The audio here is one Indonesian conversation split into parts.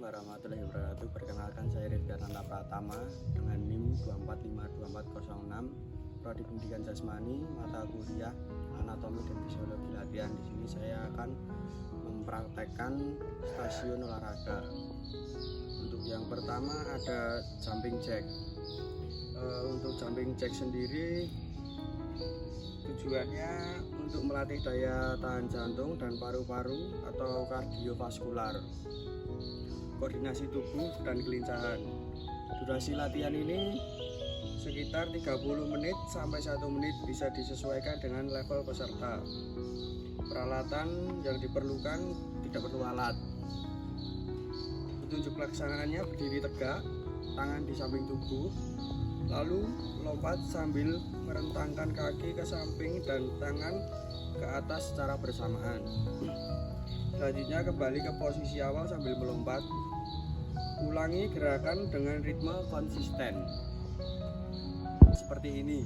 warahmatullahi wabarakatuh. Perkenalkan, saya Rifkananta Pratama dengan NIM 2452406, Prodi Pendidikan Jasmani, mata kuliah Anatomi dan Fisiologi Latihan. Di sini saya akan mempraktekkan stasiun olahraga. Untuk yang pertama ada jumping jack. Untuk jumping jack sendiri tujuannya untuk melatih daya tahan jantung dan paru-paru atau kardiovaskular, koordinasi tubuh dan kelincahan. Durasi latihan ini sekitar 30 menit sampai 1 menit, bisa disesuaikan dengan level peserta. Peralatan yang diperlukan tidak perlu alat. Petunjuk pelaksanaannya: berdiri tegak, tangan di samping tubuh, lalu lompat sambil merentangkan kaki ke samping dan tangan ke atas secara bersamaan. Selanjutnya kembali ke posisi awal sambil melompat. Ulangi gerakan dengan ritme konsisten seperti ini.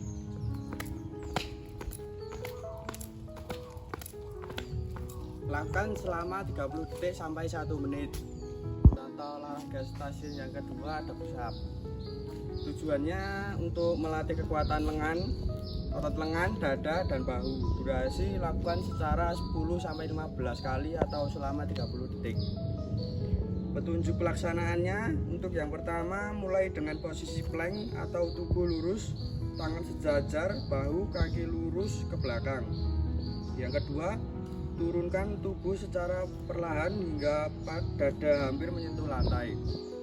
Lakukan selama 30 detik sampai 1 menit. Contoh olahraga stasiun yang kedua ada push up. Tujuannya untuk melatih kekuatan lengan, otot lengan, dada, dan bahu. Durasi lakukan secara 10-15 kali atau selama 30 detik. Petunjuk pelaksanaannya: untuk yang pertama, mulai dengan posisi plank atau tubuh lurus, tangan sejajar, bahu kaki lurus ke belakang. Yang kedua, turunkan tubuh secara perlahan hingga dada hampir menyentuh lantai.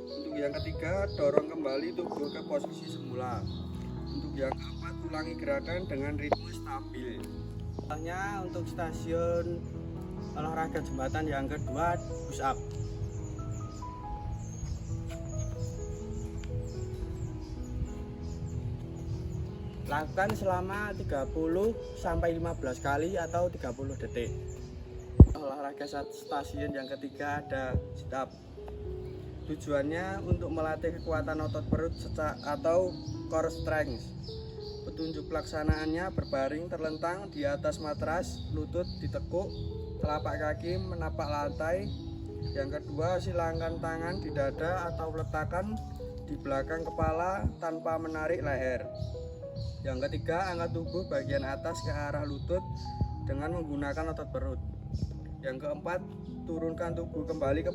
Untuk yang ketiga, dorong kembali tubuh ke posisi semula. Untuk yang keempat, ulangi gerakan dengan ritme stabil. Contohnya untuk stasiun olahraga jembatan yang kedua, push up. Lakukan selama 30-15 kali atau 30 detik. Olahraga stasiun yang ketiga ada sit up. Tujuannya untuk melatih kekuatan otot perut atau core strength. Petunjuk pelaksanaannya: berbaring terlentang di atas matras, lutut ditekuk, telapak kaki menapak lantai. Yang kedua, silangkan tangan di dada atau letakkan di belakang kepala tanpa menarik leher. Yang ketiga, angkat tubuh bagian atas ke arah lutut dengan menggunakan otot perut. Yang keempat, turunkan tubuh kembali ke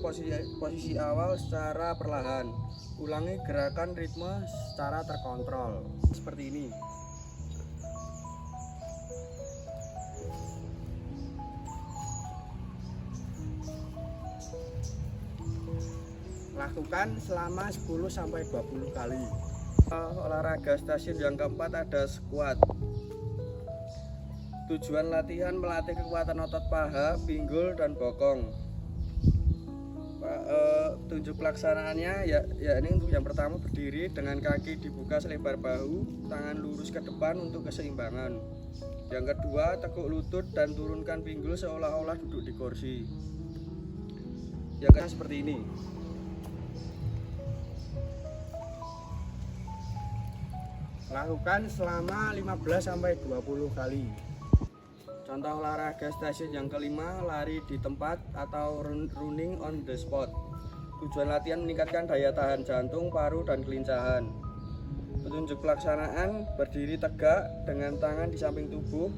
posisi awal secara perlahan. Ulangi gerakan ritme secara terkontrol seperti ini. Lakukan selama 10-20 kali. Olahraga stasiun yang keempat ada squat. Tujuan latihan melatih kekuatan otot paha, pinggul, dan bokong. Tunjuk pelaksanaannya ya ini untuk yang pertama, berdiri dengan kaki dibuka selebar bahu, tangan lurus ke depan untuk keseimbangan. Yang kedua, tekuk lutut dan turunkan pinggul seolah-olah duduk di kursi. Yang ketiga seperti ini. Lakukan selama 15-20 kali. Contoh olahraga stasiun yang kelima, lari di tempat atau running on the spot. Tujuan latihan meningkatkan daya tahan jantung, paru, dan kelincahan. Petunjuk pelaksanaan: berdiri tegak dengan tangan di samping tubuh.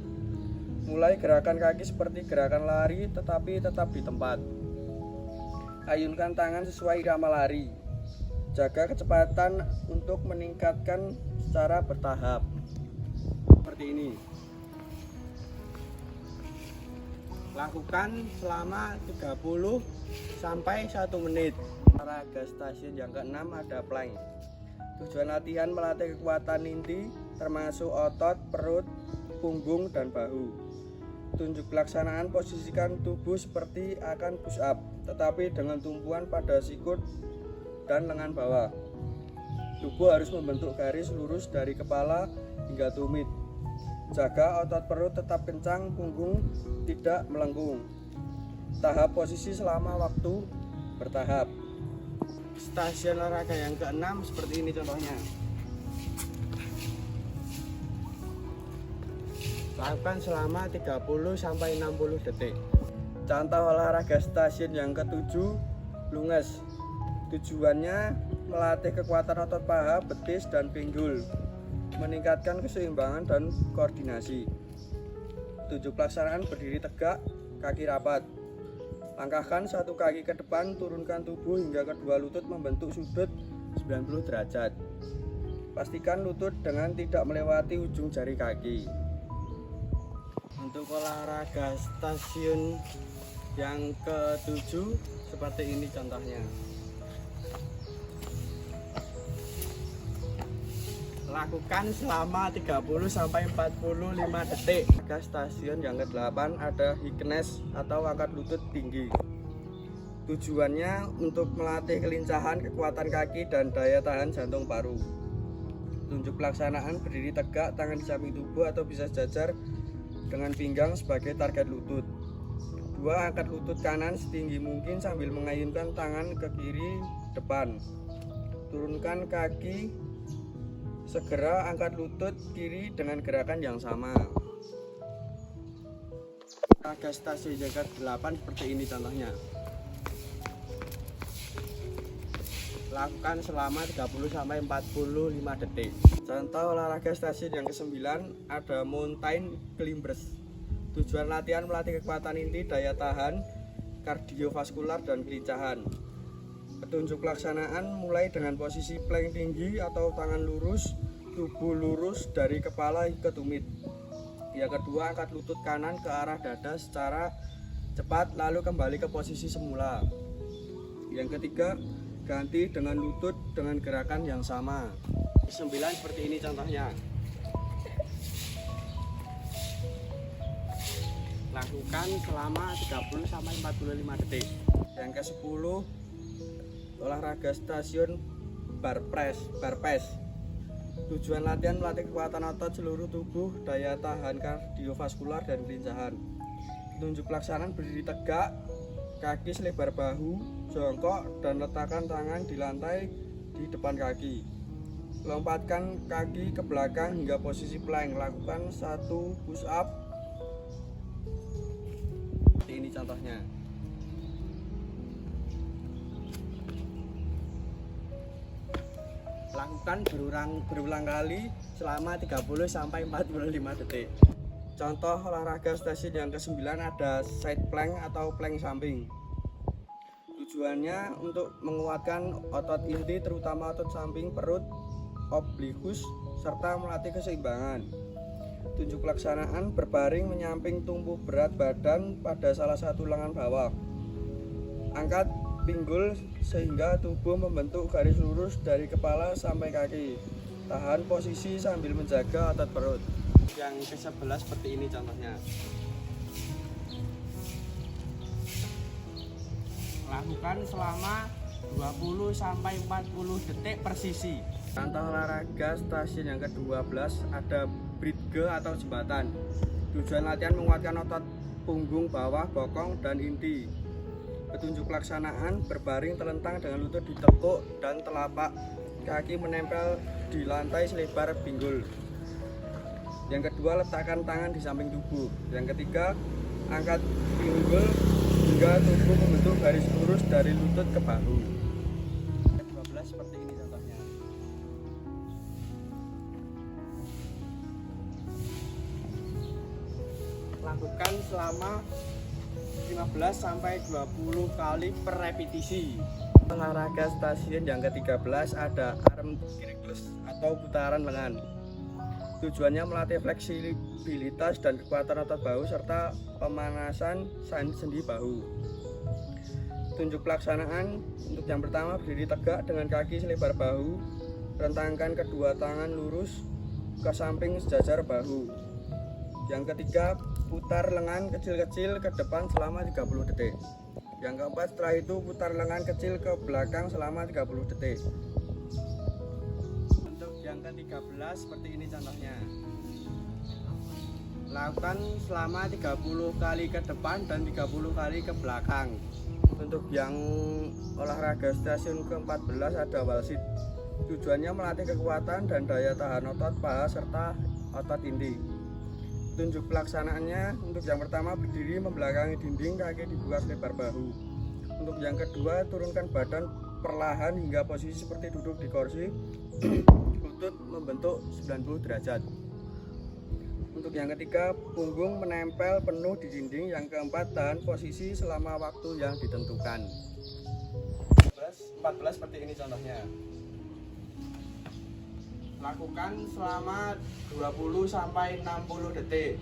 Mulai gerakan kaki seperti gerakan lari tetapi tetap di tempat. Ayunkan tangan sesuai irama lari. Jaga kecepatan untuk meningkatkan secara bertahap seperti ini. Lakukan selama 30-1 menit. Olahraga stasiun yang keenam ada plank. Tujuan latihan melatih kekuatan inti termasuk otot perut, punggung, dan bahu. Tunjuk pelaksanaan: posisikan tubuh seperti akan push up tetapi dengan tumpuan pada sikut dan lengan bawah. Tubuh harus membentuk garis lurus dari kepala hingga tumit. Jaga otot perut tetap kencang, punggung tidak melengkung. Tahap posisi selama waktu bertahap. Stasiun olahraga yang keenam seperti ini contohnya. Lakukan selama 30-60 detik. Contoh olahraga stasiun yang ketujuh, lunges. Tujuannya melatih kekuatan otot paha, betis, dan pinggul, meningkatkan keseimbangan dan koordinasi. Tujuh pelaksanaan: berdiri tegak, kaki rapat. Langkahkan satu kaki ke depan, turunkan tubuh hingga kedua lutut membentuk sudut 90 derajat. Pastikan lutut dengan tidak melewati ujung jari kaki. Untuk olahraga stasiun yang ke-7 seperti ini contohnya. Lakukan selama 30-45 detik. Olahraga stasiun yang ke-8 ada high knee atau angkat lutut tinggi. Tujuannya untuk melatih kelincahan, kekuatan kaki, dan daya tahan jantung paru. Tunjuk pelaksanaan: berdiri tegak, tangan di samping tubuh atau bisa sejajar dengan pinggang sebagai target lutut. 2. Angkat lutut kanan setinggi mungkin sambil mengayunkan tangan ke kiri depan. Turunkan kaki, segera angkat lutut kiri dengan gerakan yang sama. Olahraga stasiun yang ke-8 seperti ini contohnya. Lakukan selama 30-45 detik. Contoh olahraga stasiun yang ke-9 ada mountain climbers. Tujuan latihan melatih kekuatan inti, daya tahan, kardiovaskular, dan kelincahan. Petunjuk pelaksanaan mulai dengan posisi plank tinggi atau tangan lurus, tubuh lurus dari kepala ke tumit. Yang kedua, angkat lutut kanan ke arah dada secara cepat lalu kembali ke posisi semula. Yang ketiga, ganti dengan lutut dengan gerakan yang sama. 9 seperti ini contohnya. Lakukan selama 30-45 detik. Yang ke-10 olahraga stasiun bar press. Tujuan latihan melatih kekuatan otot seluruh tubuh, daya tahan kardiovaskular, dan kelincahan. Tunjuk pelaksanaan: berdiri tegak, kaki selebar bahu, jongkok, dan letakkan tangan di lantai di depan kaki. Lompatkan kaki ke belakang hingga posisi plank. Lakukan 1 push up. Ini contohnya. Lakukan berulang kali selama 30-45 detik. Contoh olahraga stasiun yang ke-9 ada side plank atau plank samping. Tujuannya untuk menguatkan otot inti terutama otot samping perut, oblikus, serta melatih keseimbangan. Tunjuk pelaksanaan: berbaring menyamping tumpuh berat badan pada salah satu lengan bawah. Angkat pinggul sehingga tubuh membentuk garis lurus dari kepala sampai kaki. Tahan posisi sambil menjaga otot perut. Yang ke-11 seperti ini contohnya. Lakukan selama 20-40 detik per sisi. Contoh olahraga stasiun yang ke-12 ada bridge atau jembatan. Tujuan latihan menguatkan otot punggung bawah, bokong, dan inti. Petunjuk pelaksanaan: berbaring telentang dengan lutut ditekuk dan telapak kaki menempel di lantai selebar pinggul. Yang kedua, letakkan tangan di samping tubuh. Yang ketiga, angkat pinggul hingga tubuh membentuk garis lurus dari lutut ke bahu. 12 seperti ini contohnya. Lakukan selama 15-20 kali per repetisi. Olahraga stasiun yang ke-13 ada arm circles atau putaran lengan. Tujuannya melatih fleksibilitas dan kekuatan otot bahu serta pemanasan sendi bahu. Tunjuk pelaksanaan: untuk yang pertama, berdiri tegak dengan kaki selebar bahu, rentangkan kedua tangan lurus ke samping sejajar bahu. Yang ketiga, putar lengan kecil-kecil ke depan selama 30 detik. Yang keempat, setelah itu putar lengan kecil ke belakang selama 30 detik. Untuk yang ke-13 seperti ini contohnya. Lakukan selama 30 kali ke depan dan 30 kali ke belakang. Untuk yang olahraga stasiun ke-14 ada wall sit. Tujuannya melatih kekuatan dan daya tahan otot paha serta otot inti. Tunjuk pelaksanaannya: untuk yang pertama, berdiri membelakangi dinding, kaki dibuka selebar bahu. Untuk yang kedua, turunkan badan perlahan hingga posisi seperti duduk di kursi. Lutut membentuk 90 derajat. Untuk yang ketiga, punggung menempel penuh di dinding. Yang keempat, tahan posisi selama waktu yang ditentukan. 14 seperti ini contohnya. Lakukan selama 20 sampai 60 detik.